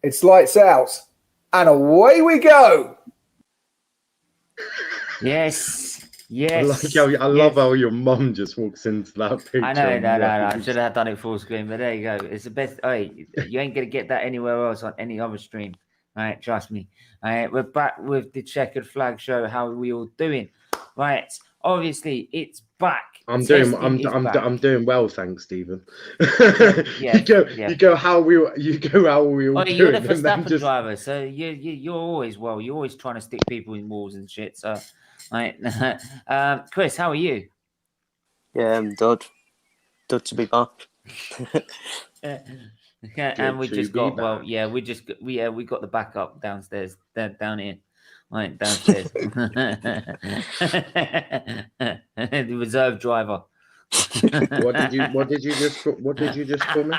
It's lights out, and away we go. Yes. I love how your mum just walks into that picture. I know, no. I should have done it full screen, but there you go. It's the best. Hey, you ain't gonna get that anywhere else on any other stream. Right, trust me. All right, we're back with the Checkered Flag Show. How are we all doing? Right, obviously it's back. I'm doing well, thanks, Stephen. You go how we all doing. You're the Verstappen driver, so you're always well. You're always trying to stick people in walls and shit. So, right, Chris, how are you? Yeah, I'm good to be back. And we just got we got the backup downstairs, down here. Right, downstairs. The reserve driver. What did you just call me?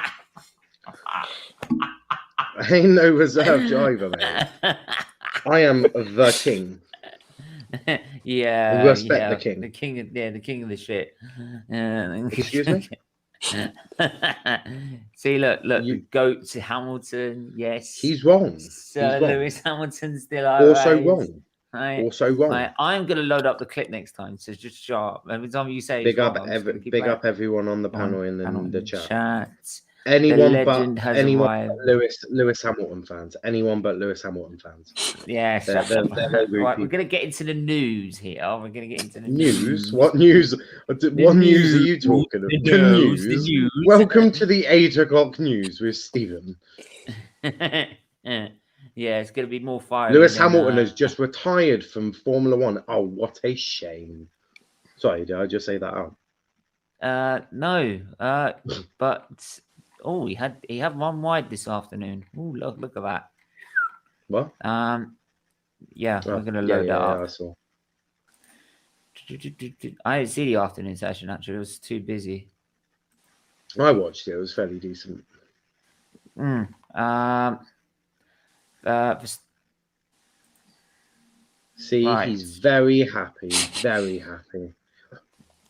I ain't no reserve driver, man. I am the king. Yeah. Respect the king. The king of the shit. Excuse me? See, look, you go to Hamilton. Yes, he's wrong. Sir Lewis Hamilton's still also wrong. Right. Also wrong. Right. I'm gonna load up the clip next time, so just sharp. Every time you say big up everyone on the panel in the chat. Anyone but Lewis Hamilton fans. Anyone but Lewis Hamilton fans. Yeah. They're right, we're gonna get into the news here. We're gonna get into the news. What news? What news are you talking about? The news. Welcome to the 8 o'clock news with Stephen. Yeah, it's gonna be more fire. Lewis Hamilton has just retired from Formula One. Oh, what a shame! Sorry, did I just say that out? No. But. Oh, he had one wide this afternoon. Oh, look at that. What? Yeah, we're gonna load that up. I saw. I didn't see the afternoon session actually. It was too busy. I watched it. It was fairly decent. See, right. He's very happy. Very happy.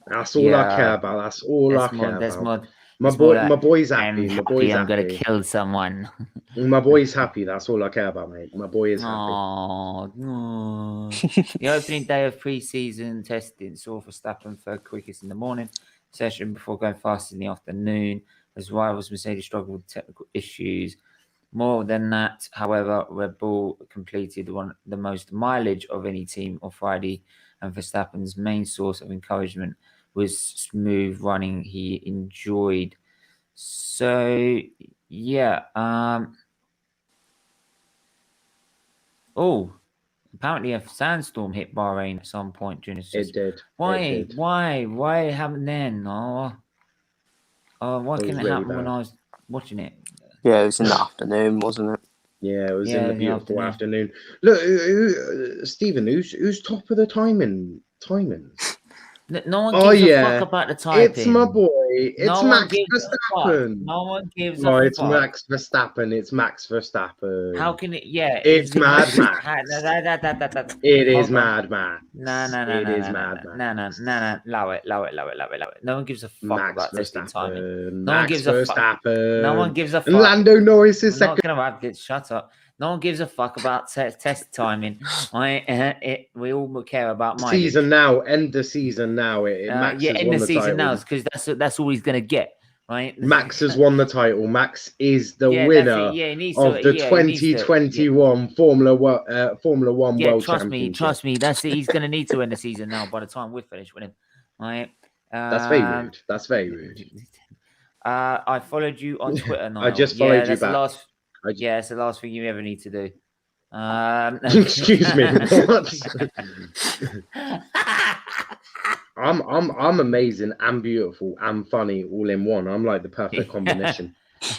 That's all I care about. That's all I care about. My boy's happy. I'm gonna kill someone. My boy's happy. That's all I care about, mate. My boy is happy. No. The opening day of pre-season testing saw Verstappen third quickest in the morning session before going fast in the afternoon. As rivals Mercedes struggled with technical issues. More than that, however, Red Bull completed the most mileage of any team on Friday, and Verstappen's main source of encouragement was smooth running he enjoyed. So, yeah. Apparently a sandstorm hit Bahrain at some point during the season. It did. Why haven't then? Why couldn't it happen when I was watching it? Yeah, it was in the afternoon, wasn't it? Yeah, it was in the beautiful afternoon. Look, Stephen, who's top of the timings? No one gives a fuck about the typing. It's my boy. It's Max Verstappen. No one gives a fuck. It's Max Verstappen. It's Max Verstappen. How can it? Yeah. It's Mad Max. It is Mad Max. No. It is Mad Max. No. Lower it. No one gives a fuck about testing timing. No one gives a fuck. No one gives a fuck. And Lando Norris is second. Shut up. No one gives a fuck about test timing. We all care about mileage. Season now. End the season now. End the season now because that's all he's gonna get. Right? Max has won the title. Max is the winner of the 2021 Formula One World Championship. Trust me. That's it. He's gonna need to win the season now. By the time we're finished with him, right? That's very rude. I followed you on Twitter now. I just followed you back. It's the last thing you ever need to do. Excuse me. What? I'm amazing and beautiful and funny all in one. I'm like the perfect combination.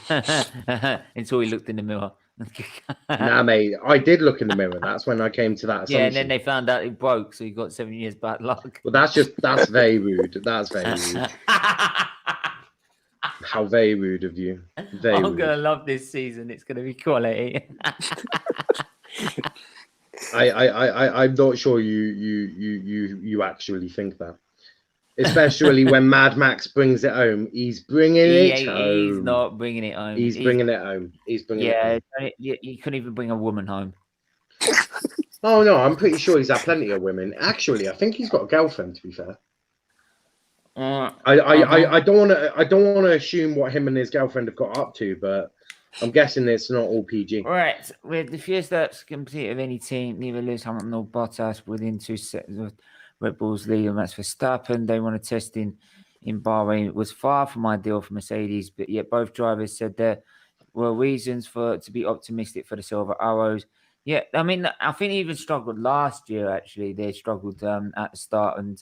Until he looked in the mirror. Nah, mate. I did look in the mirror. That's when I came to that assumption. Yeah, and then they found out it broke, so you got 7 years bad luck. Well, that's very rude. That's very rude. How very rude of you. I'm gonna love this season. It's gonna be quality. I'm not sure you actually think that. Especially when Mad Max brings it home. He's bringing it home. He's not bringing it home. He's bringing it home. He's bringing it home. You couldn't even bring a woman home. Oh, no, I'm pretty sure he's had plenty of women. Actually, I think he's got a girlfriend, to be fair. I don't want to assume what him and his girlfriend have got up to, but I'm guessing it's not all PG. Right, with the fewest laps complete of any team, neither Lewis Hamilton nor Bottas within 2 seconds of Red Bull's lead, and that's Verstappen. They wanted testing in Bahrain. It was far from ideal for Mercedes, but yet both drivers said there were reasons to be optimistic for the Silver Arrows. Yeah, I mean, I think they even struggled last year. Actually, they struggled at the start, and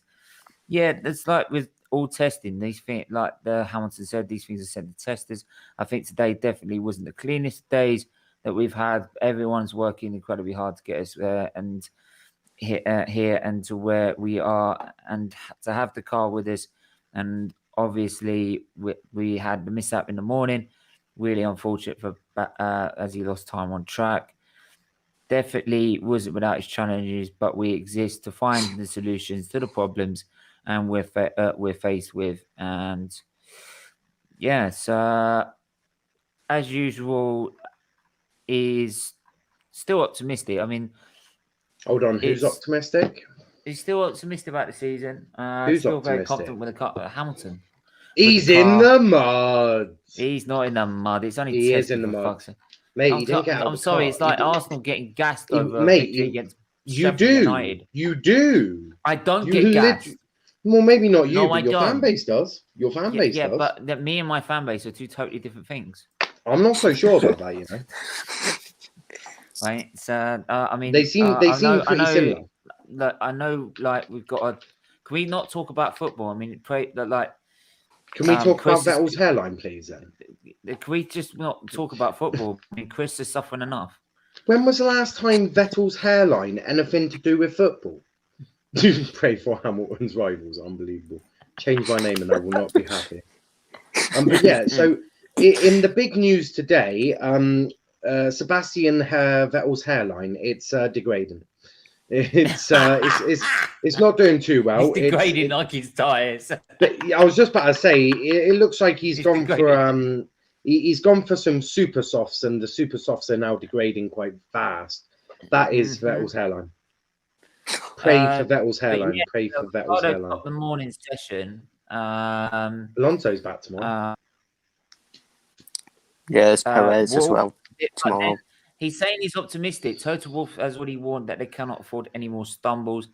yeah, it's like with all testing, these things, like the Hamilton said, these things are sent to testers. I think today definitely wasn't the cleanest days that we've had. Everyone's working incredibly hard to get us there and here and to where we are, and to have the car with us. And obviously, we had the mishap in the morning. Really unfortunate for as he lost time on track. Definitely wasn't without its challenges, but we exist to find the solutions to the problems and we're faced with. And yes, as usual, is still optimistic. I mean, hold on, who's optimistic? He's still optimistic about the season. Who's still optimistic? very confident with the car, Hamilton. He's in the mud. He's not in the mud. It's only he is in the mud. Mate, I'm sorry. It's like Arsenal getting gassed over victory against Sheffield United. You do. I don't get gassed. Well, maybe not you, but your fan base does. Your fan base does. Yeah, but me and my fan base are two totally different things. I'm not so sure about that, you know. Right. So, I mean, they seem pretty similar. Look, I know, like, we've got a... Can we not talk about football? I mean, like... Can we talk about Vettel's hairline, please, then? Can we just not talk about football? I mean, Chris is suffering enough. When was the last time Vettel's hairline anything to do with football? Pray for Hamilton's rivals. Unbelievable. Change my name and I will not be happy. But yeah, so in the big news today, Sebastian Vettel's hairline, it's degrading. It's not doing too well. He's degrading like his tyres. I was just about to say, it looks like he's gone degrading. He's gone for some super softs, and the super softs are now degrading quite fast. That is Vettel's hairline. Pray for Vettel's hairline. Yeah, pray for Vettel's hairline. The morning session. Alonso's back tomorrow. Yes, Perez as well tomorrow. He's saying he's optimistic. Toto Wolff has already warned that they cannot afford any more stumbles.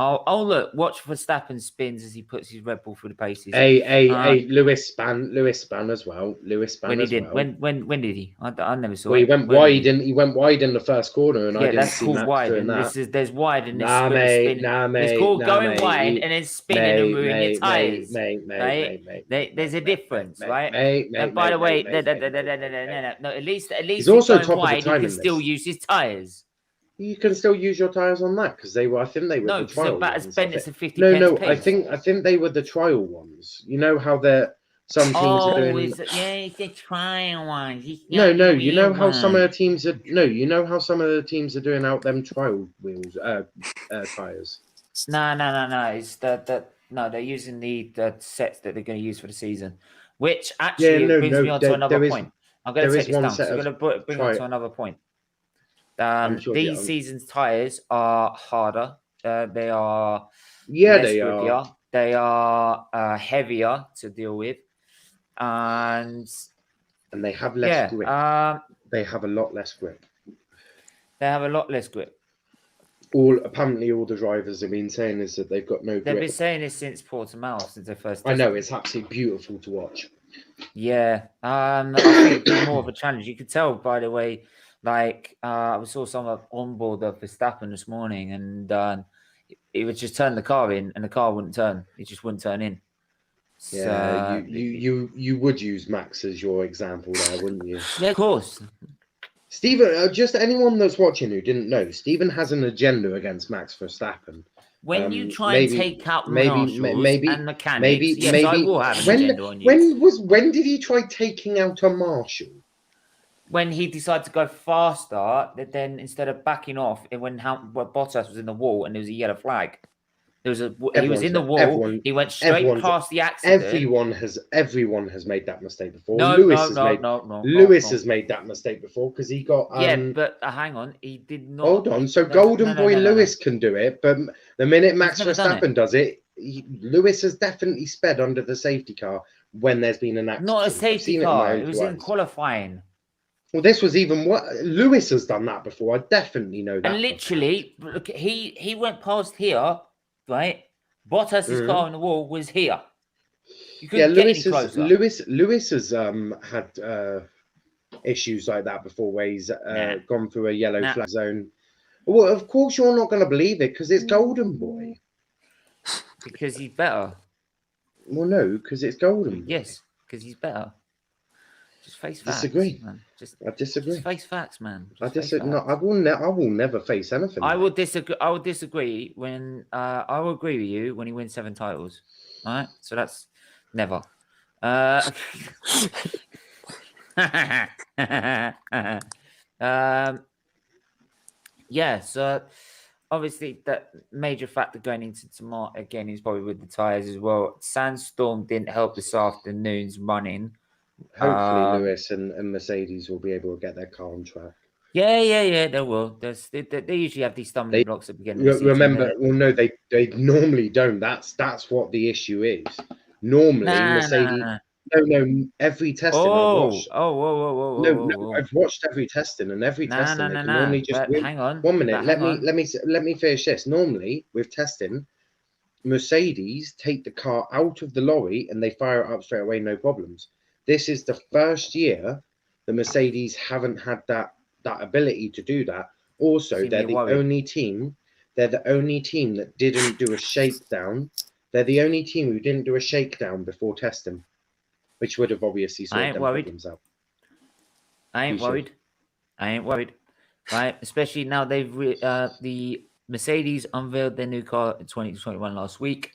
Oh, look, watch Verstappen spins as he puts his Red Bull through the paces. Hey, Lewis span as well. When did he? I never saw it. He went wide he went wide in the first corner, and I didn't see called wide. And there's wide and there's it's called going wide and then spinning and moving your tires. There's a difference, right? And by the way, no, at least he's also going wide, he can still use his tires. You can still use your tires on that because I think they were the trial ones. No, as bent as a 50 No, I think they were the trial ones. You know how some teams are doing. It's the trial ones. No, you know how some of the teams are. No, you know how some of the teams are doing out them trial wheels, tires. No. It's they're using the sets that they're going to use for the season, which actually brings me on to another point. I'm going to take this down. So I'm going to bring on to another point. These season's tires are harder. They are grippier. They are heavier to deal with, and they have less grip. They have a lot less grip. Apparently all the drivers have been saying is that they've got no grip. They've been saying this since Portimao, since they first. I know, it's absolutely beautiful to watch. Yeah, I think it's more of a challenge. You could tell by the way. Like I saw someone on board of Verstappen this morning, and he would just turn the car in, and the car wouldn't turn. It just wouldn't turn in. Yeah, you would use Max as your example there, wouldn't you? Yeah, of course. Stephen, just anyone that's watching who didn't know, Stephen has an agenda against Max Verstappen. When you try and take out marshals and mechanics, I will have an agenda on you. When did he try taking out a marshal? When he decided to go faster, then instead of backing off, when Bottas was in the wall and there was a yellow flag, He was in the wall. He went straight past the accident. Everyone has made that mistake before. No, Lewis has made that mistake before because he got. Yeah, but hang on, he did not. Hold on. So Golden Boy Lewis can do it, but the minute Max Verstappen does it, Lewis has definitely sped under the safety car when there's been an accident. Not a safety car. It was in qualifying. Well, this was even what Lewis has done that before. I definitely know that. And literally, look, he went past here, right? Bottas's car on the wall was here. You couldn't get any closer. Lewis has had issues like that before, where he's gone through a yellow flag zone. Well, of course you're not going to believe it because it's Golden Boy. Because he's better. Well, no, because it's Golden Boy. Yes, because he's better. Just face facts. Disagree. Man. I disagree. Just face facts, man. I disagree. No, I will never face anything. I will disagree. I will disagree when I will agree with you when he wins 7 titles. All right, so that's never. Yeah. So obviously, that major factor going into tomorrow again is probably with the tires as well. Sandstorm didn't help this afternoon's running. Hopefully, Lewis and Mercedes will be able to get their car on track. Yeah, they will. They usually have these stumbling blocks at the beginning of the season. Remember, well, no, they normally don't. That's what the issue is. Normally, Mercedes. No, every testing I've watched. No, I've watched every testing, and every testing they can normally just win. Hang on. 1 minute. Let me finish this. Normally, with testing, Mercedes take the car out of the lorry and they fire it up straight away, no problems. This is the first year the Mercedes haven't had that ability to do that. Also, they're the only team that didn't do a shakedown. They're the only team who didn't do a shakedown before testing, which would have obviously sorted them problems out. I ain't worried. Right, especially now the Mercedes unveiled their new car in 2021 last week.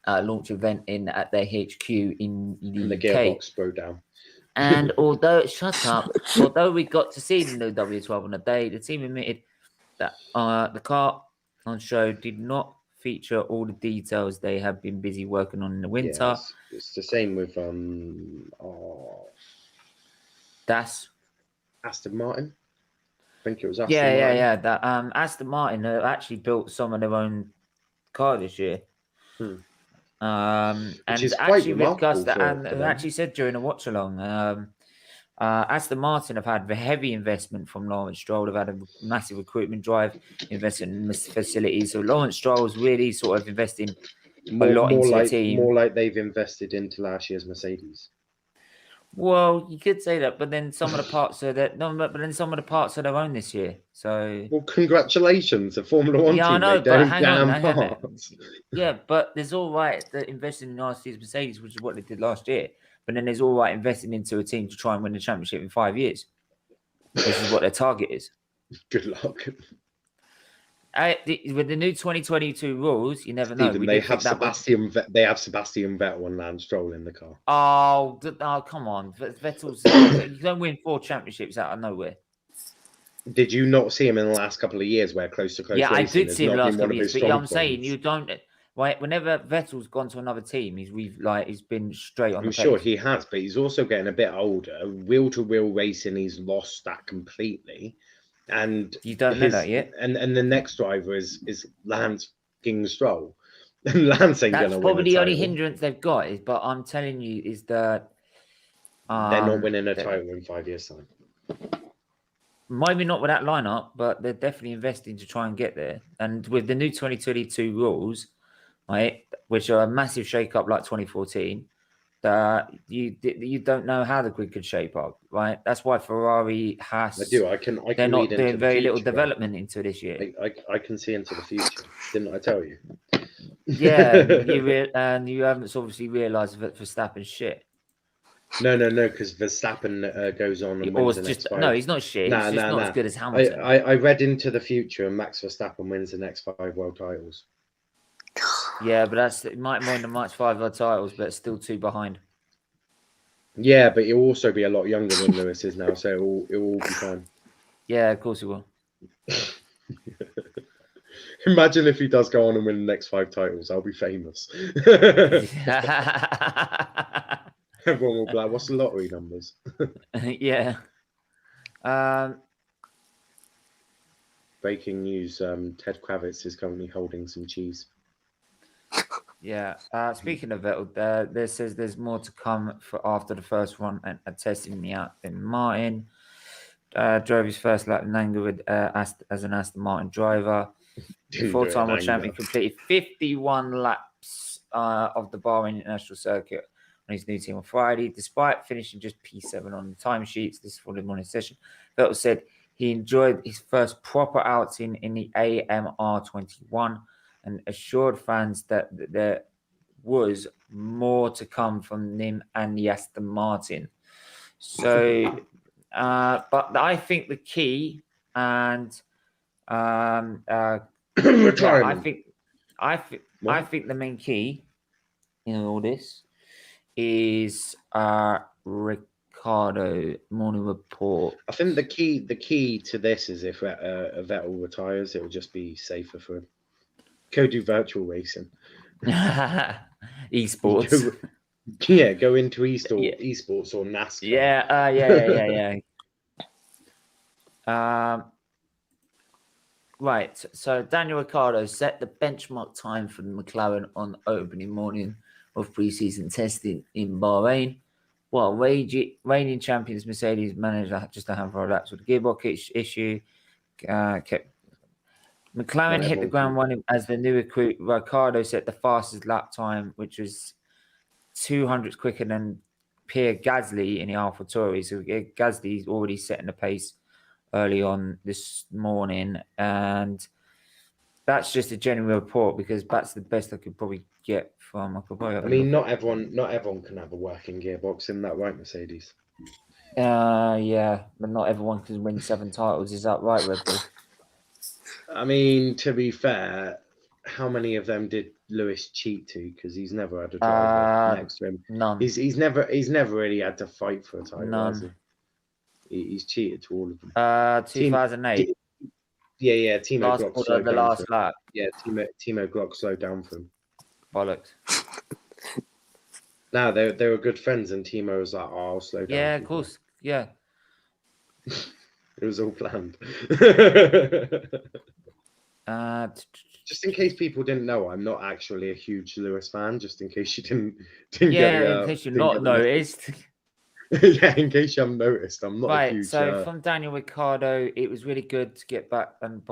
Launch event at their HQ in the UK. And the gearbox broke down. And although we got to see the new W12 on the day, the team admitted that the car on show did not feature all the details they have been busy working on in the winter. Yeah, it's the same with that's Aston Martin. I think it was Aston Martin. Yeah. That Aston Martin actually built some of their own car this year. And actually Rick actually said during a watch along, Aston Martin have had a heavy investment from Lawrence Stroll. They've had a massive recruitment drive, investing in facilities. So Lawrence Stroll's really sort of investing a lot into the team. More like they've invested into last year's Mercedes. Well, you could say that, but then some of the parts are some of the parts are their own this year. So, well, congratulations, the Formula One team. I know, but hang on. Yeah, but there's all right that investing in last year's Mercedes, which is what they did last year. But then there's all right investing into a team to try and win the championship in 5 years. This is what their target is. Good luck. With the new 2022 rules, you never know. They have Sebastian Vettel and Lance Stroll in the car. Oh, come on. Vettel's you don't win 4 championships out of nowhere. Did you not see him in the last couple of years where close to close? Yeah, I did see him the last couple of years, but I'm saying you don't. Right, whenever Vettel's gone to another team, he's been straight on. I'm sure he has, but he's also getting a bit older. Wheel to wheel racing, he's lost that completely. And you don't know that yet. And the next driver is Lance King Stroll. And Lance ain't That's gonna probably win the only hindrance they've got. But I'm telling you, is that they're not winning a title in 5 years' time. Maybe not with that lineup, but they're definitely investing to try and get there. And with the new 2022 rules, right, which are a massive shake-up like 2014, you don't know how the grid could shape up, right? That's why Ferrari has. They're not doing very little development into this year. I can see into the future. Didn't I tell you? Yeah, and you haven't obviously realised that Verstappen's shit. No, because Verstappen goes on and wins the next 5. No, he's not shit. He's just not as good as Hamilton. I read into the future, and Max Verstappen wins the next 5 world titles. Yeah, but it might win the next 5 world titles, but it's still 2 behind. Yeah, but he'll also be a lot younger than Lewis is now, so it will be fine. Yeah, of course he will. Imagine if he does go on and win the next 5 titles. I'll be famous. Everyone will be like, what's the lottery numbers? Yeah. Breaking news, Ted Kravitz is currently holding some cheese. Yeah. Speaking of Vettel, there says there's more to come for after the first run and testing me out. Then Martin drove his first lap in anger with, as an Aston Martin driver. The four-time world champion completed 51 laps of the Bahrain International Circuit on his new team on Friday, despite finishing just P7 on the timesheets. This for the morning session. Vettel said he enjoyed his first proper outing in the AMR21 and assured fans that there was more to come from him and the Aston Martin. So, but I think the key and retirement. I think the main key in all this is Ricardo morning report. I think the key to this is if Vettel retires, it will just be safer for him. Go do virtual racing. Esports. Go into esports or NASCAR. Right. So Daniel Ricciardo set the benchmark time for the McLaren on opening morning of preseason testing in Bahrain. While reigning champions Mercedes managed just a handful of laps with a gearbox issue, kept McLaren hit the ground running as the new recruit. Ricciardo set the fastest lap time, which was 200 quicker than Pierre Gasly in the AlphaTauri. So Gasly's already setting the pace early on this morning, and that's just a general report because that's the best I could probably get from. I mean, not everyone can have a working gearbox, isn't that right, Mercedes? Yeah, but not everyone can win 7 titles. Is that right, Red Bull? I mean, to be fair, how many of them did Lewis cheat to? Because he's never had a driver next to him. None. He's never really had to fight for a title. None. He's cheated to all of them. 2008. Yeah. Timo Glock slowed the down last lap. Yeah, Timo Glock slowed down for him. Bollocks. Now they were good friends, and Timo was like, "Oh, I'll slow down." Yeah, of course. Yeah. It was all planned. Just in case people didn't know, I'm not actually a huge Lewis fan. Just in case you didn't in case you're not noticed. Yeah, in case you haven't noticed, I'm not a huge. So from Daniel Ricciardo, it was really good to get back and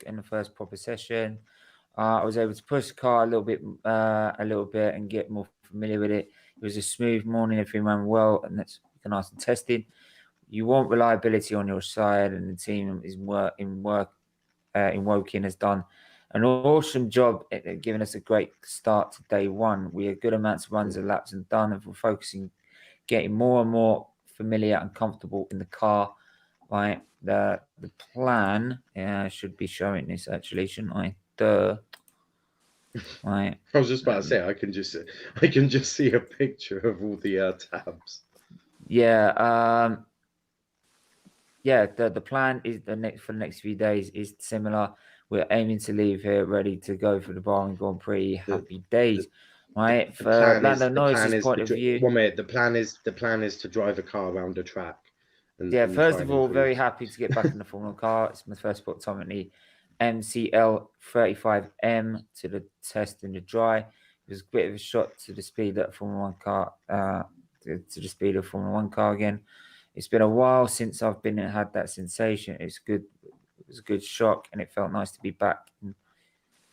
in the first proper session. I was able to push the car a little bit, and get more familiar with it. It was a smooth morning. Everything ran well, and that's nice and testing. You want reliability on your side, and the team is in Woking has done an awesome job at giving us a great start to day one. We had good amounts of runs and laps and done, and we're focusing, getting more and more familiar and comfortable in the car. Right, the plan should be showing this actually, shouldn't I? Right. I was just about to say I can just see a picture of all the tabs. Yeah. The plan is for the next few days is similar. We're aiming to leave here ready to go for the Bahrain Grand Prix. Happy days, right? For Lando Norris's point of view. 1 minute. The plan is to drive a car around a track. First of all, very happy to get back in the Formula 1 car. It's my first spot time at the MCL 35M to the test in the dry. It was a bit of a shot to the speed that Formula 1 car, to the speed of Formula 1 car again. It's been a while since I've had that sensation. It's good. It was a good shock, and it felt nice to be back.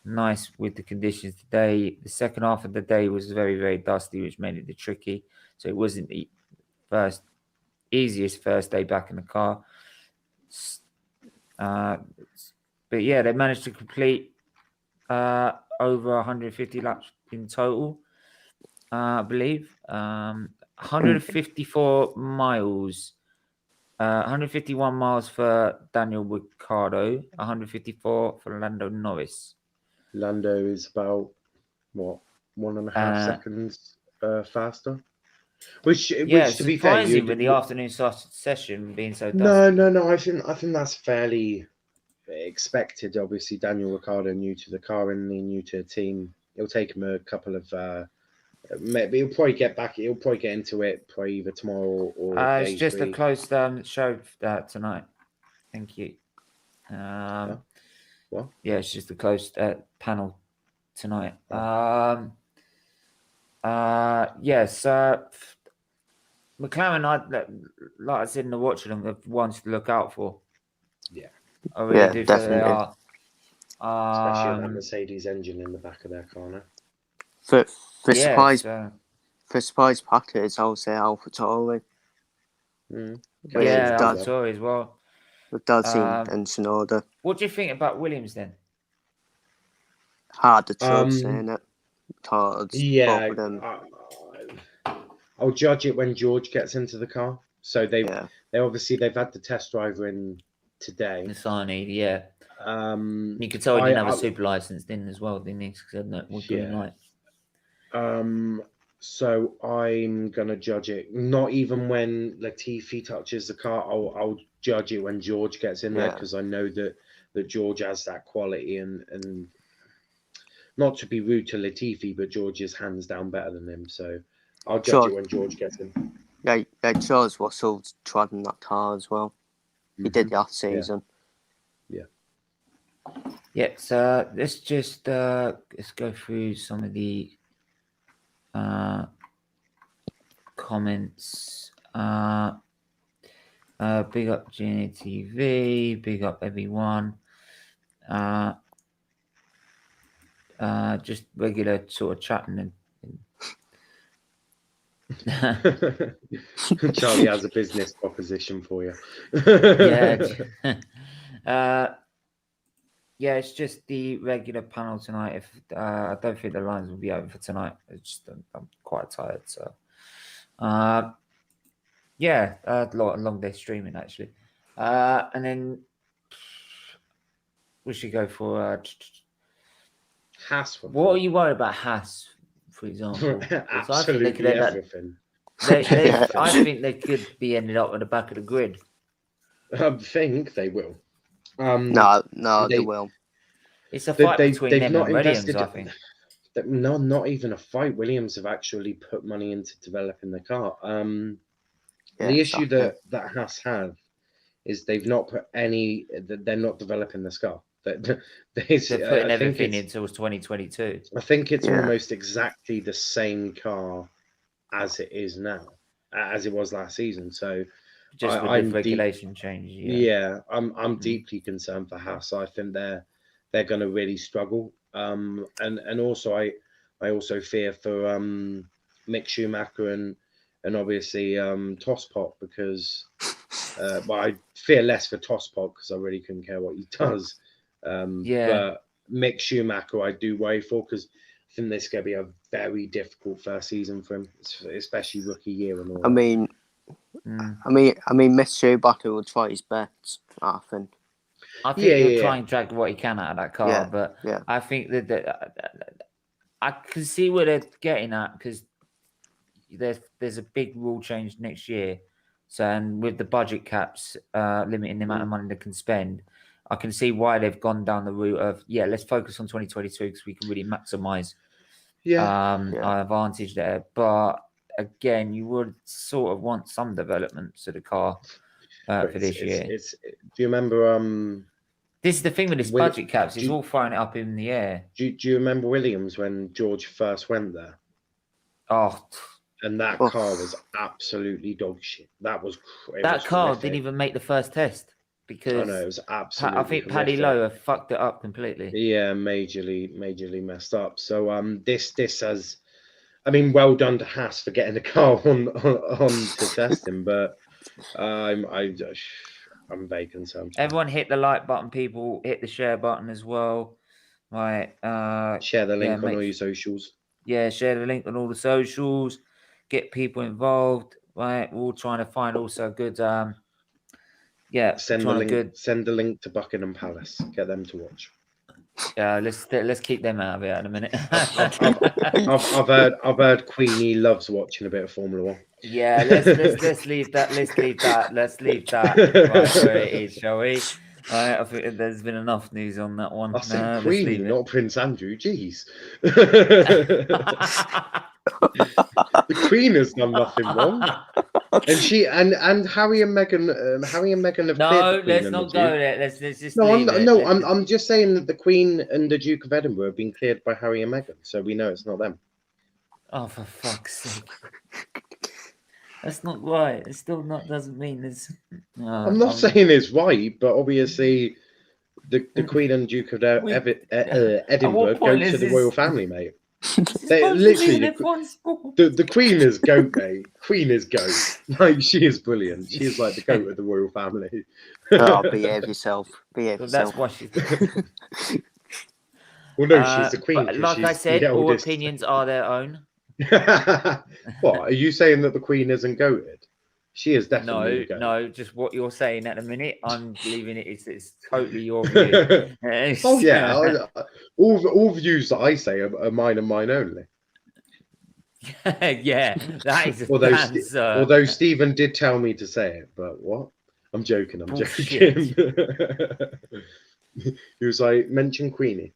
Nice with the conditions today. The second half of the day was very, very dusty, which made it tricky. So it wasn't the easiest first day back in the car. But yeah, they managed to complete over 150 laps in total, I believe. 154 miles. 151 miles for Daniel Ricciardo, 154 for Lando Norris. Lando is about, 1.5 seconds faster? Which to be fair, with the afternoon session being so dusty. No. I think that's fairly expected. Obviously, Daniel Ricciardo new to the car and new to the team. It'll take him a couple of. Maybe he'll probably get back. He'll probably get into it probably either tomorrow or It's day just a 3. closed show tonight. Thank you. What? Yeah, it's just a closed panel tonight. Yes. McLaren, like I said in the watch along, are ones to look out for. Yeah. I really do feel they definitely. are. Especially that Mercedes engine in the back of their car now. For surprise packers, I would say Alpha Tauri. Yeah, Alpha Tauri as well. With Dazzin and Sonoda. What do you think about Williams then? Hard to trust, saying it. Towards both of them. I'll judge it when George gets into the car. So they've had the test driver in today. Nasani, yeah. You could tell he didn't have a super license then as well, didn't he? So I'm gonna judge it. Not even when Latifi touches the car. I'll judge it when George gets in there because I know that George has that quality and not to be rude to Latifi, but George is hands down better than him. So I'll judge it when George gets in. Yeah, George Russell's driving that car as well. He did last season. Yeah. So let's just let's go through some of the comments. Big up GNA TV, big up everyone. Just regular sort of chatting and Charlie has a business proposition for you. Yeah, it's just the regular panel tonight. If I don't think the lines will be over for tonight. It's just I'm quite tired, so a long day streaming actually, and then we should go for Haas. What are you worried about Haas, for example? Absolutely everything. I think they could be ended up at the back of the grid. I think they will. No, they will. It's a fight between them and Williams, I think. No, not even a fight. Williams have actually put money into developing the car. The issue that Haas have is they've not put any. They're not developing this car. They're putting everything until 2022. I think it's almost exactly the same car as it is now, as it was last season. So just with the regulation change. I'm deeply concerned for Haas. I think they're going to really struggle. And also I also fear for Mick Schumacher and obviously Tosspot because I fear less for Tosspot because I really couldn't care what he does. But Mick Schumacher I do worry for because I think this is going to be a very difficult first season for him, especially rookie year and all. I mean, Miss Schumacher will try his best. I think he'll try and drag what he can out of that car, but I think that I can see where they're getting at because there's a big rule change next year. So, and with the budget caps limiting the amount of money they can spend, I can see why they've gone down the route of let's focus on 2022 because we can really maximize our advantage there. But again, you would sort of want some development to the car for this year. Do you remember? This is the thing with this budget caps; it's all throwing it up in the air. Do you remember Williams when George first went there? Oh, and that car was absolutely dog shit. That car horrific. Didn't even make the first test because it was absolutely. I think Paddy Lowe fucked it up completely. Yeah, majorly messed up. So this has, I mean, well done to Haas for getting the car on to testing, but I'm very concerned. Everyone hit the like button, people hit the share button as well. Right. Share the link on all your socials. Yeah, share the link on all the socials. Get people involved. Right. We're all trying to find also good send the link to Buckingham Palace. Get them to watch. Yeah, let's keep them out of it in a minute. I've heard Queenie loves watching a bit of Formula One. Yeah, let's leave that. Let's leave that right where it is, shall we? I think there's been enough news on that one. I said Let's Queen, leave it. not Prince Andrew. Jeez. The Queen has done nothing wrong. And she and Harry and Meghan have cleared the No, Queen let's and not the go Duke. there. Let's just No, leave it. I'm just saying that the Queen and the Duke of Edinburgh have been cleared by Harry and Meghan, so we know it's not them. Oh, for fuck's sake! That's not right. It still not doesn't mean there's. I'm not saying it's right, but obviously the Queen and Duke of Edinburgh go point to is the this? royal family, mate. It's They supposed to be literally in everyone's sport. the Queen is goat, mate. Queen is goat. Like, she is brilliant. She is like the goat of the royal family. Oh, behave yourself. Behave So yourself. that's why she's. Well, no, she's the Queen. But 'cause like she's I said, the all eldest. opinions are their own. What are you saying, that the Queen isn't goated? She is definitely the goat. No, just what you're saying at the minute. I'm leaving it. It's totally your view. Oh yeah, all views that I say are mine and mine only. Yeah, that is a Although Stephen did tell me to say it, but what? I'm joking. I'm Bullshit. joking. He was like, mention Queenie.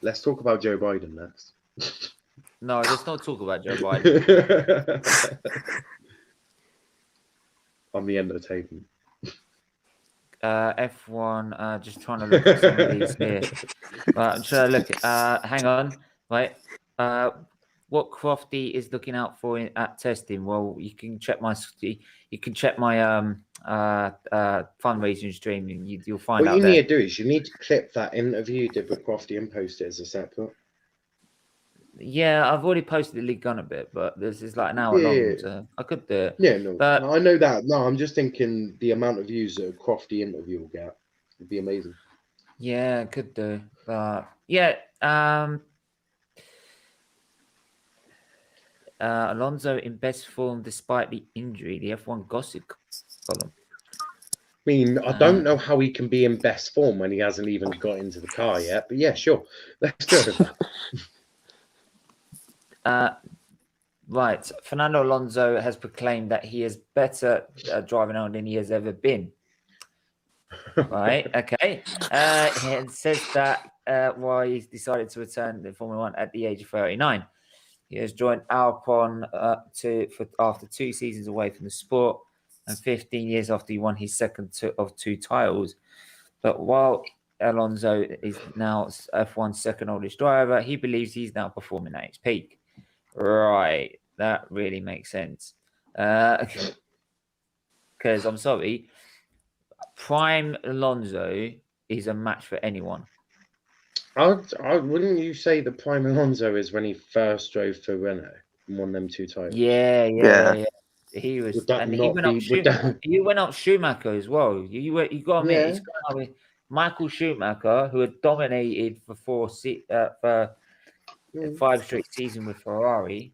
Let's talk about Joe Biden next. No, let's not talk about Joe Biden. On the entertainment. F1, just trying to look at some of these here. Should I look? Hang on. Right. What Crofty is looking out for at testing? Well, you can check my fundraising stream, and you'll find out. What you need to do is you need to clip that interview you did with Crofty and post it as a separate. Yeah, I've already posted the League Gun a bit, but this is like an hour long, so I could do it. Yeah, no, but I know that. No, I'm just thinking the amount of views that a Crofty interview will get would be amazing. Yeah, I could do. But yeah, Alonso in best form despite the injury. The F1 gossip column. I mean, I don't know how he can be in best form when he hasn't even got into the car yet, but yeah, sure. Let's go with that. Right. Fernando Alonso has proclaimed that he is better driving on than he has ever been. Right. Okay. It says that why he's decided to return to Formula One at the age of 39. He has joined Alpine after 2 seasons away from the sport and 15 years after he won his second of 2 titles. But while Alonso is now F1's second oldest driver, he believes he's now performing at his peak. Right, that really makes sense. Because I'm sorry, prime Alonso is a match for anyone. Wouldn't you say the prime Alonso is when he first drove for Renault and won them 2 titles? Yeah. He was, and he went up Schumacher as well. You got to admit, it's kind of like Michael Schumacher, who had dominated for 5 straight seasons with Ferrari.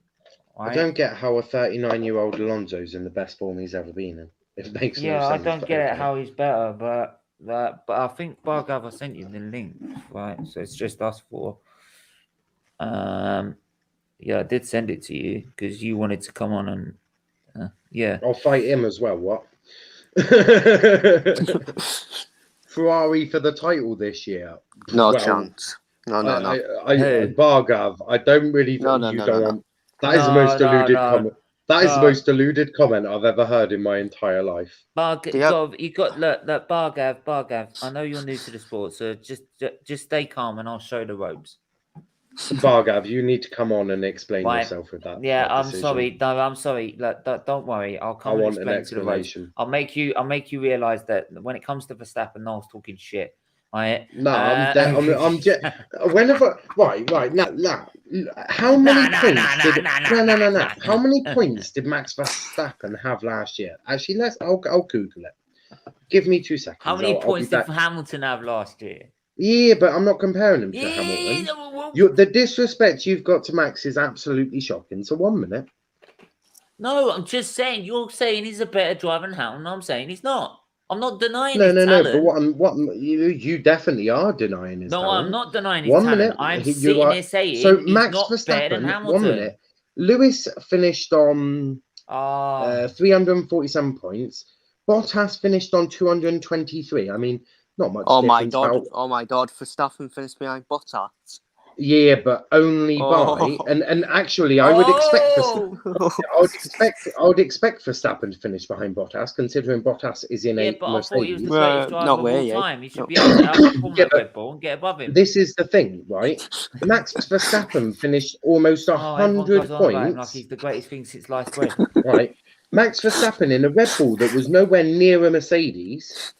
Right? I don't get how a 39-year-old Alonso's in the best form he's ever been in. It makes no sense. I don't get it how he's better, but I think Bargav, I sent you the link, right? So it's just us 4. Yeah, I did send it to you because you wanted to come on and yeah. I'll fight him as well. What? Ferrari for the title this year? No chance. No. Bargav, I don't really think you don't want. That is the most deluded comment. That is the most deluded comment I've ever heard in my entire life. Bargav, I know you're new to the sport, so just stay calm and I'll show the ropes. Bargav, you need to come on and explain yourself with that. Yeah, that I'm decision. sorry. No, I'm sorry. Don't worry. I'll come and explain to the ropes. I'll make you realize that when it comes to Verstappen, Niall's talking shit. Right? No, I'm just whenever right now. How many points? How many points did Max Verstappen have last year? Actually, I'll Google it. Give me 2 seconds. How many points did Hamilton have last year? Yeah, but I'm not comparing him to Hamilton. The disrespect you've got to Max is absolutely shocking. So 1 minute. No, I'm just saying. You're saying he's a better driver than Hamilton. I'm saying he's not. I'm not denying his talent. No, but you definitely are denying his talent. No, I'm not denying his talent. 1 minute. I'm sitting here saying so he's Max not Verstappen, better than Hamilton. 1 minute. Lewis finished on Oh, 347 points. Bottas finished on 223. I mean, not much Oh my difference. god! Oh my god! Verstappen finished behind Bottas. Yeah, but only Oh. by and actually, I would expect I would expect Verstappen to finish behind Bottas, considering Bottas is in yeah, a but I thought he was the Mercedes. greatest driver not of all really. time. He should No. be able to outperform Yeah, that Red Bull and get above him. This is the thing, right? Max Verstappen finished almost Everyone 100 goes on about him like points. he's the greatest thing since sliced bread. Right, Max Verstappen in a Red Bull that was nowhere near a Mercedes.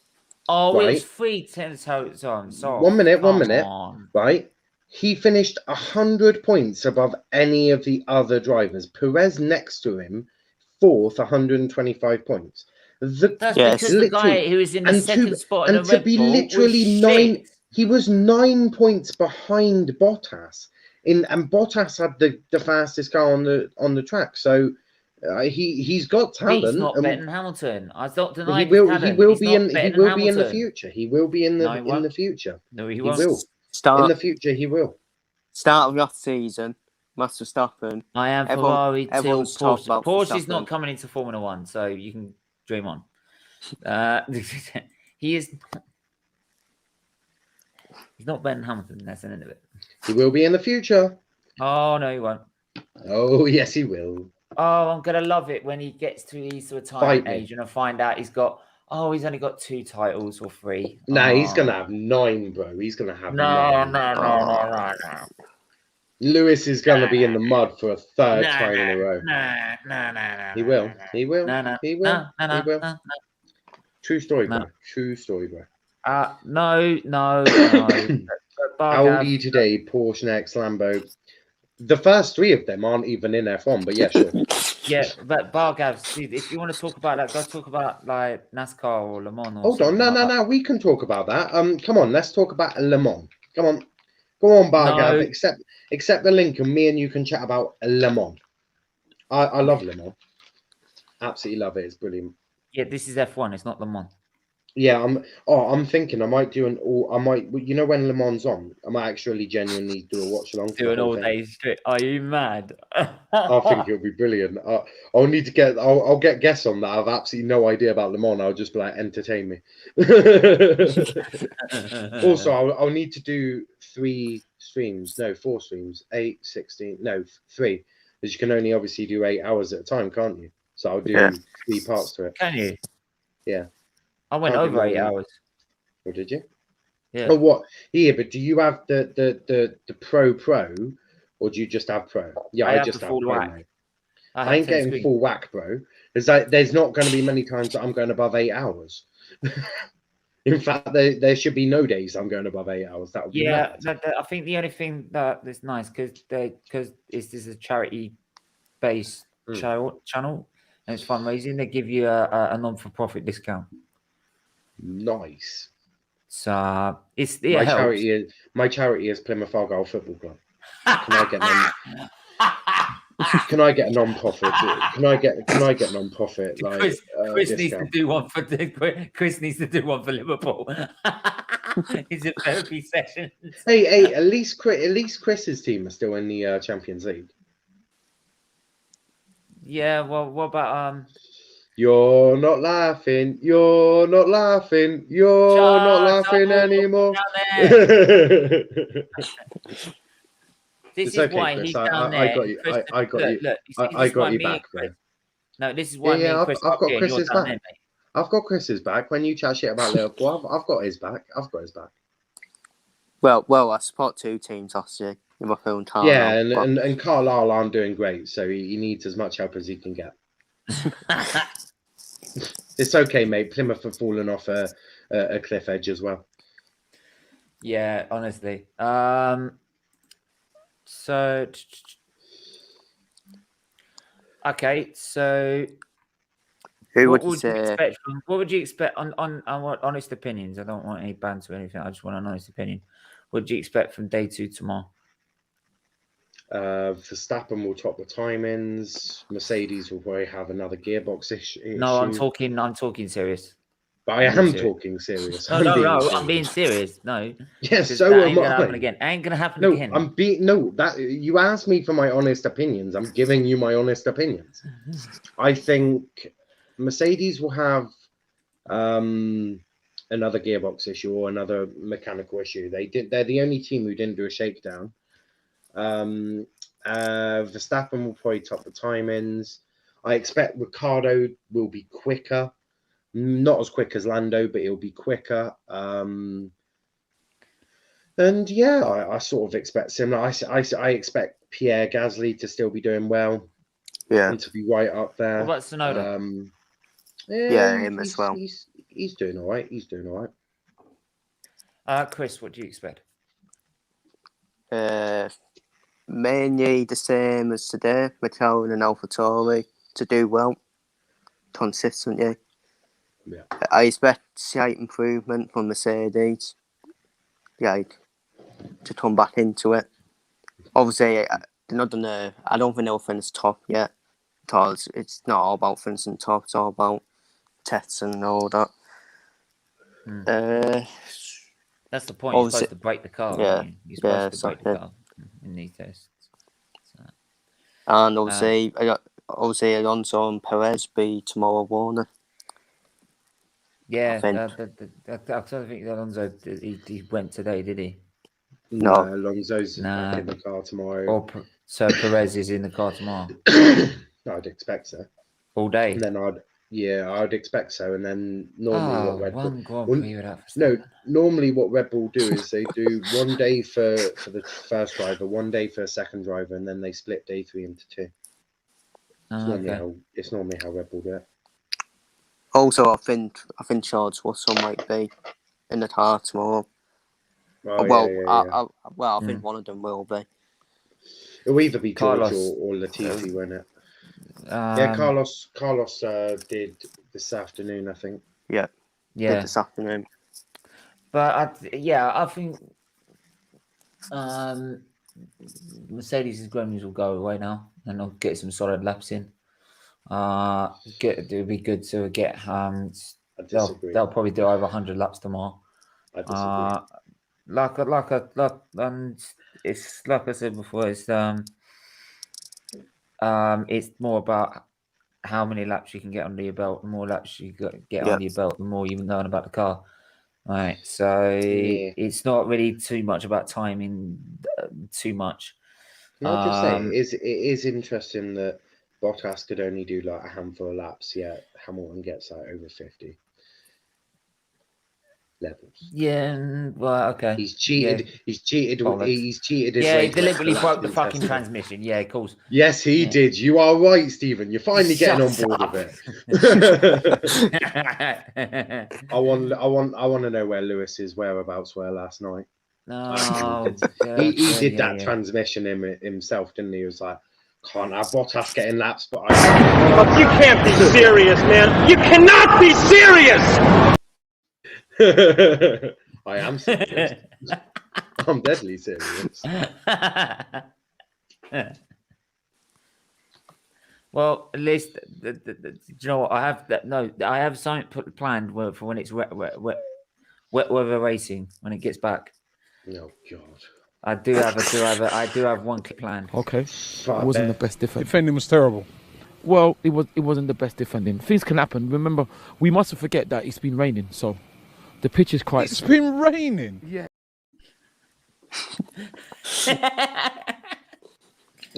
Oh, it was Right. 3 tenths on. So 1 minute, come 1 minute. on. Right, he finished 100 points above any of the other drivers. Perez next to him, fourth, 125 points. That's Yes. because the guy who was in the and to- second spot in and the to Red be Bull literally was nine- shit. He was 9 points behind Bottas, and Bottas had the fastest car on the track. So he's got talent. He's not and better than Hamilton. I don't deny he his will talent. he will He's be not in better he than will be in the Hamilton. future. He will be in No, he the won't. future. No, he He won't. will. In Start the future, he will. of last season, Max Verstappen. I am Everyone- Ferrari till everyone's talked Porsche. about Porsche is Verstappen. not coming into Formula One, so you can dream on. He is. He's not better than Hamilton. That's the end of it. He will be in the future. Oh no, he won't. Oh yes, he will. Oh, I'm gonna love it when he gets to his retirement age and I find out he's only got 2 titles or 3. Nah, he's gonna have 9, bro. He's gonna have No. 9. Lewis is gonna be in the mud for a third time in a row. He will. He will. He will. He will. True story, bro. True story, bro. No. Audi today, Porsche next, Lambo. The first 3 of them aren't even in F1, but yeah, sure. Yeah, but Bargav, see, if you want to talk about that, go talk about like NASCAR or Le Mans. Or Hold on, something like that. no. We can talk about that. Come on, let's talk about Le Mans. Come on, go on, Bargav. No. Accept the link, and me and you can chat about Le Mans. I love Le Mans. Absolutely love it. It's brilliant. Yeah, this is F1. It's not Le Mans. Yeah, I'm thinking I might do when Le Mans on, I might actually genuinely do a watch along. Do an all day strip. Are you mad? I think it'll be brilliant. I'll need to get. I'll get guests on that. I've absolutely no idea about Le Mans. I'll just be like, entertain me. Also, I'll need to do 3 streams. No, 4 streams. 8, 16. No, 3. Because you can only obviously do 8 hours at a time, can't you? So I'll do 3 parts to it. Can you? Yeah. I went Can't do over more 8 than- hours. Or did you? Yeah. Oh, what? Yeah, but do you have the Pro, or do you just have Pro? Yeah, I I have just the have full Pro, whack. mate. I I ain't had 10 getting screen. full whack, bro. There's not going to be many times that I'm going above 8 hours. In fact, there should be no days I'm going above 8 hours. That would be mad. I think the only thing that's nice because this is a charity-based channel and it's fundraising. They give you a non-for-profit discount. Nice. So it's My charity is Plymouth Argyle Football Club. Can I get a non-profit? Can I get non-profit? Like Chris needs discount? to do one for Chris needs to do one for Liverpool. It's a therapy session. Hey, at least Chris's team are still in the Champions League. Yeah, well, what about You're not laughing. You're not laughing. You're not laughing anymore. This It's is okay, why Chris. he's down there. I got you. I got you. Look, I got you back, bro. No, this is why me Yeah, and Chris I've got are here and you're Chris's down back. there, mate. I've got Chris's back. When you chat shit about Liverpool, I've got his back. I've got his back. Well, I support 2 teams last year. Liverpool and Carlisle. Yeah, and Carlisle aren't doing great, so he needs as much help as he can get. It's okay, mate. Plymouth have fallen off a cliff edge as well. Yeah, honestly. So okay, so Who what would you would you say? expect from, what would you expect on what honest opinions? I don't want any banter or anything. I just want an honest opinion. What do you expect from day 2 tomorrow? Verstappen will top the timings. Mercedes will probably have another gearbox issue. No, I'm talking serious. But I am talking serious. I'm being serious. No. Yes, 'Cause so that ain't am gonna happen I. again. Ain't gonna happen No, again. that you asked me for my honest opinions. I'm giving you my honest opinions. I think Mercedes will have another gearbox issue or another mechanical issue. They're the only team who didn't do a shakedown. Verstappen will probably top the timings. I expect Ricardo will be quicker. Not as quick as Lando, but he'll be quicker. And yeah, I sort of expect similar. I expect Pierre Gasly to still be doing well. Yeah. And to be right up there. What about Tsunoda? Him as well. He's doing all right. He's doing all right. Chris, what do you expect? Mainly the same as today, McLaren and AlphaTauri to do well consistently. Yeah. I expect slight improvement from Mercedes, to come back into it. Obviously, I don't think they'll finish top yet, because it's not all about finishing top, it's all about tests and all that. That's the point. You're supposed to break the car, aren't you? You're supposed to break the car in these tests. So. And obviously, Alonso and Perez be tomorrow morning. Yeah, I think. I don't think Alonso he went today, did he? No, Alonso's back in the car tomorrow. So Perez is in the car tomorrow. I'd expect so. All day. And then I'd expect so. And then normally what Red Bull normally what Red Bull do is they do 1 day for the first driver, 1 day for a second driver, and then they split day 3 into 2. It's normally how Red Bull do it. Also, I think George Russell might be in the car tomorrow. I think one of them will be. It'll either be George or Latifi, won't it? Carlos did this afternoon, I think. Yeah. Did this afternoon. But I think Mercedes' Grammys will go away now, and they'll get some solid laps in. It'll be good to get. They'll probably do over 100 laps tomorrow. I disagree. And it's like I said before. It's more about how many laps you can get under your belt. The more laps you get under your belt, the more you learn about the car. Right, so it's not really too much about timing. Too much. No, I'll just say it is interesting that Bottas could only do like a handful of laps, yet Hamilton gets like over 50 levels. Yeah, well, okay. He's cheated. Yeah. He's cheated. He's cheated. He deliberately broke the fucking transmission. Yeah, of course. Yes, he did. You are right, Stephen. You're finally getting on board with it. I want to know where Lewis's whereabouts were last night. No, he did that transmission himself, didn't he? He was like, can't have Bottas getting laps, but you can't be serious, man. You cannot be serious. I am serious. I'm deadly serious. Well, at least do you know what I have? I have something planned for when it's wet weather racing when it gets back. Oh God. I do have one planned. Okay. It wasn't the best defending. Defending was terrible. Well, it wasn't the best defending. Things can happen. Remember, we mustn't forget that it's been raining, so the pitch is quite. It's been raining. Yeah.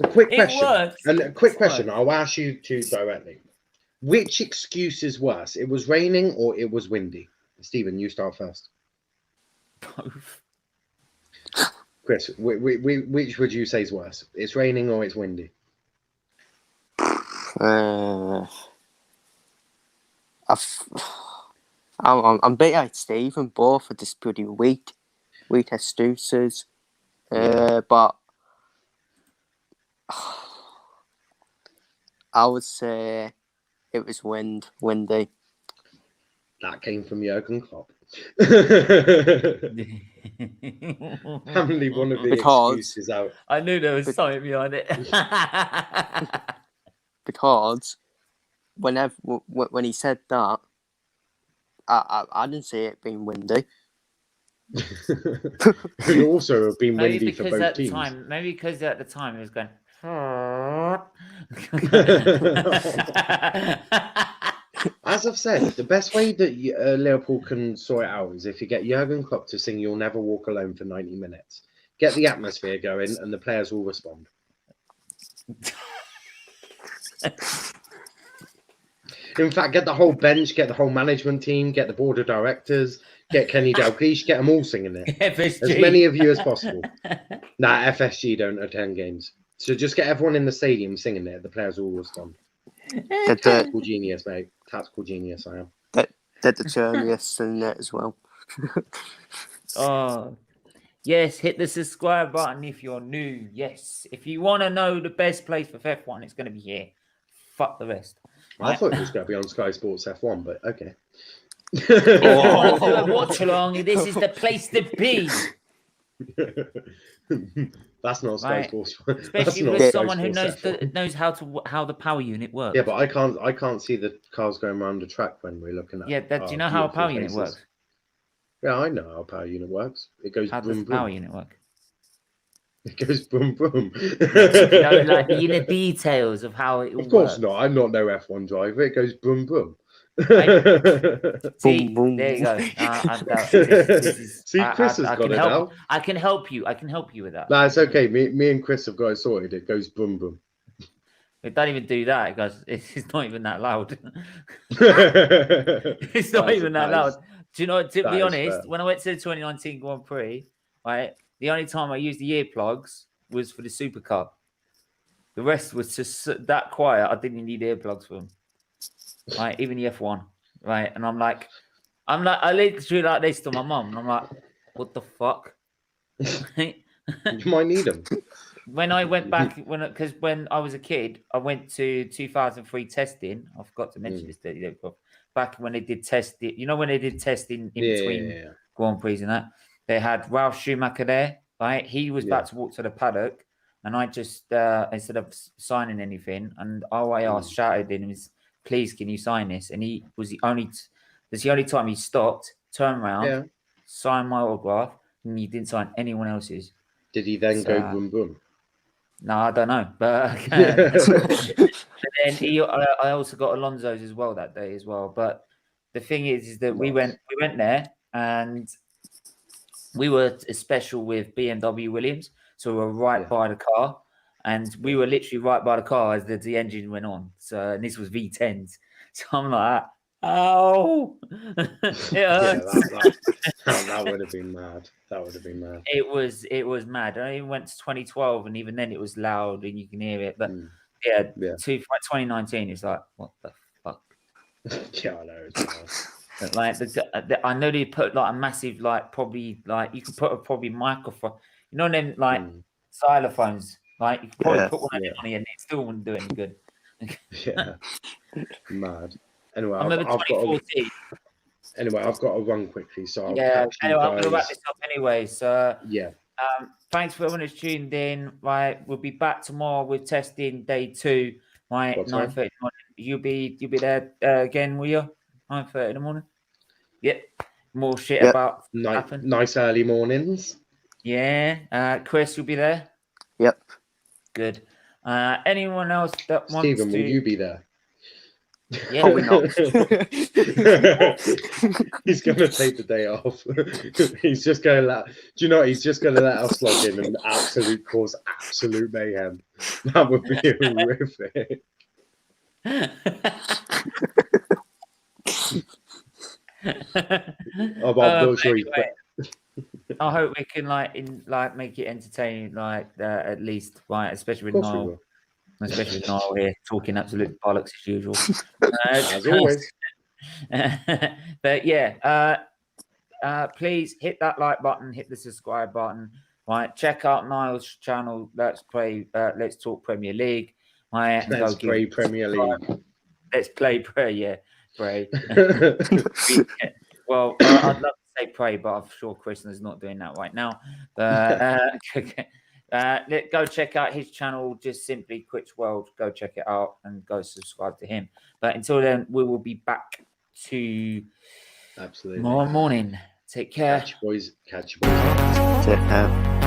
A quick question. I'll ask you two directly. Which excuse is worse? It was raining or it was windy? Stephen, you start first. Both. Chris, which would you say is worse? It's raining or it's windy? I'm bit like Stephen. Both are just pretty weak excuses. But I would say it was windy. That came from Jurgen Klopp. Apparently, one of the excuses out. I knew there was something behind it. Because when he said that, I didn't see it being windy. Could also have been Maybe windy for because both at the teams. time, maybe because at the time it was going. As I've said, the best way that Liverpool can sort it out is if you get Jurgen Klopp to sing "You'll Never Walk Alone" for 90 minutes. Get the atmosphere going, and the players will respond. In fact, get the whole bench, get the whole management team, get the board of directors, get Kenny Dalglish, get them all singing it. FSG. As many of you as possible. Nah, FSG don't attend games. So just get everyone in the stadium singing it. The players will respond. Tactical genius, mate. Tactical genius, I am. Did the journalists in it as well. Oh, yes. Hit the subscribe button if you're new. Yes. If you want to know the best place for F1, it's going to be here. Fuck the rest. I thought it was going to be on Sky Sports F1, but okay. If you want to do a watch along, this is the place to be. That's not Sky Right. Sports. Especially That's with not someone Sky who Sports knows F1. how the power unit works. Yeah, but I can't see the cars going around the track when we're looking at. Yeah, do you know how a power unit works? Yeah, I know how a power unit works. It goes How does boom the boom. power unit work? It goes boom boom. You know, like the inner details of how it all Of course works. not. I'm not no F1 driver. It goes boom boom. See, Boom, boom. there you go. This is, See, Chris has got it now. I can help you. I can help you with that. Nah, it's okay. Me and Chris have got it sorted. It goes boom boom. It don't even do that. It goes. It's not even that loud. It's not even that loud. Do you know? To be honest, when I went to the 2019 Grand Prix, right, the only time I used the earplugs was for the Supercar. The rest was just that quiet. I didn't need earplugs for them. Right, even the F1. Right, and I'm like, I literally like this to my mum, and I'm like, what the fuck? You might need them. When I went back, because when I was a kid, I went to 2003 testing. I forgot to mention this to you, but back when they did testing, you know, when they did testing in between Grand Prix and that, they had Ralf Schumacher there, right? He was about to walk to the paddock, and I just, instead of signing anything, and all I shouted in was, please, can you sign this? And he was that's the only time he stopped, turned around, signed my autograph, and he didn't sign anyone else's. Did he then go boom boom? No, I don't know, but and then I also got Alonso's as well that day as well. But the thing is that we went there and we were special with BMW Williams, so we were right by the car, and we were literally right by the car as the engine went on. So and this was V10s, so I'm like, oh, that would have been mad. That would have been mad. It was mad. I even went to 2012, and even then it was loud and you can hear it. But 2019, it's like, what the fuck? Yeah, I know. It's like I know they put like a massive, like probably like you could put a probably microphone. You know them like xylophones. Like you could probably put one on it and it still wouldn't do any good. Yeah, mad. Anyway, I remember 2014. I've got to run quickly, so I'll anyway, I'm guys. gonna wrap this up anyway. So yeah. Thanks for everyone who's tuned in. Right, we'll be back tomorrow with testing day 2. Right, 9:30. You'll be there again, will you? 9:30 in the morning. Yep. More shit about nice early mornings. Yeah. Chris, you'll be there. Yep. Good. Anyone else that wants Stephen, will you be there? Yeah. Probably not. He's going to take the day off. He's just going to he's just going to let us log in and cause absolute mayhem. That would be horrific. I hope we can make it entertaining, at least, right? Especially with Niall. Especially with Niall here talking absolute bollocks as usual. As always. But please hit that like button, hit the subscribe button. Right, check out Niall's channel. Let's talk Premier League. Right, Let's play Premier League. Let's play pray. Well, I'd love to say pray, but I'm sure Christian is not doing that right now. Go check out his channel, just simply Quitch World. Go check it out and go subscribe to him. But until then, we will be back to Absolutely. Tomorrow morning. Take care. Catch you boys. Take care.